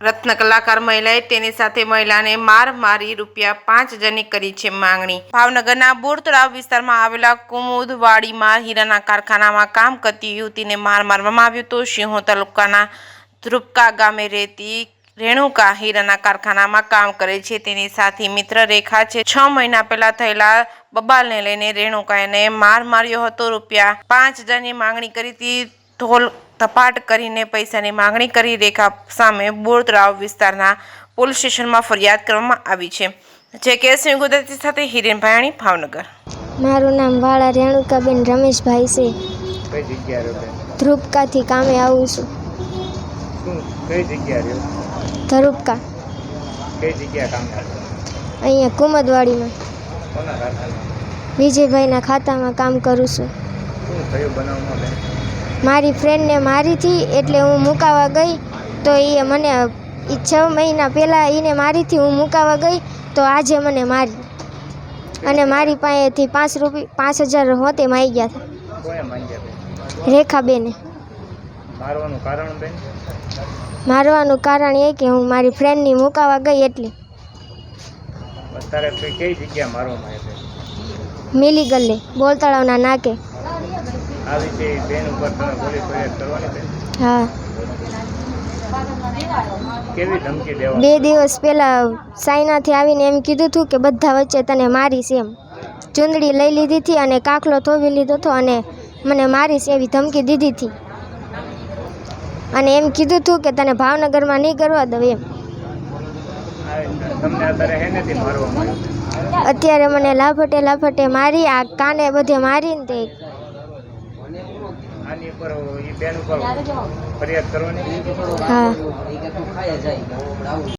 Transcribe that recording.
રત્ન કલાકાર મહિલાએ તેની સાથે મહિલાને માર મારી ₹5,000ની કરી છે માંગણી। ભાવનગરના બોર તળાવ વિસ્તારમાં આવેલા કુમુદવાડીમાં હીરાના કારખાનામાં કામ કરતી યુવતીને માર મારવામાં આવ્યો હતો। સિંહોર તાલુકાના ધ્રુપકા ગામે રહેતી રેણુકા હીરાના કારખાનામાં કામ કરે છે। તેની સાથી મિત્ર રેખા છે। 6 મહિના પહેલા થયેલા બબાલને લઈને રેણુકાને માર માર્યો હતો। ₹5,000ની માંગણી કરી હતી। ઢોલ ધપાટ કરીને પૈસાની માંગણી કરી રેખા સામે બોર તળાવ વિસ્તારના પોલીસ સ્ટેશનમાં ફરિયાદ કરવામાં આવી છે। જે કેસની ગુજરાતી સાથે હિરેન ભાયાણી, ભાવનગર। મારું નામ વાળા રેણુકાબેન રમેશભાઈ છે। કઈ જગ્યા રહ્યો? ધ્રુપકાથી કામે આવું છું। કઈ જગ્યા રહ્યો? ધ્રુપકા। કઈ જગ્યા કામ કરતો? અહીંયા કુમદવાડીમાં કોના કારખાનામાં? વિજયભાઈના ખાતામાં કામ કરું છું। શું થયું બનાવમાં બેન? મારી ફ્રેન્ડને મારી હતી એટલે હું મુકાવા ગઈ તો એ મને 6 મહિના પહેલાં એને મારીથી હું મુકાવા ગઈ તો આજે મને મારી અને મારી પાસેથી 5,000 હોતે માગી ગયા હતા। કોએ માંગ્યા બેન? રેખાબેને। મારવાનું કારણ બેન? મારવાનું કારણ એ કે હું મારી ફ્રેન્ડની મુકાવા ગઈ એટલે। અત્યારે કઈ જગ્યા મારવામાં આવે છે? મિલી ગલ્લે બોર તળાવના નાકે। આ વિશે બેન ઉપર તમે પોલીસ ફરિયાદ કરવાની બેન? હા। કેવી ધમકી દેવા? 2 દિવસ પહેલાં સાયનાથી આવીને એમ કીધું હતું કે બધા વચ્ચે તને મારીશ એમ। ચૂંદડી લઈ લીધી હતી અને કાંકલો થોવી લીધો હતો અને મને મારીશ એવી ધમકી દીધી હતી અને એમ કીધું હતું કે તને ભાવનગરમાં નહીં કરવા દઉં એમ। તમને અત્યારે હે નથી મારવામાં આવ્યું? અત્યારે મને લાફટે મારી, આ કાને બધે મારીને તે આની ઉપર એ બેન ઉપર ફરિયાદ કરવાની? હા।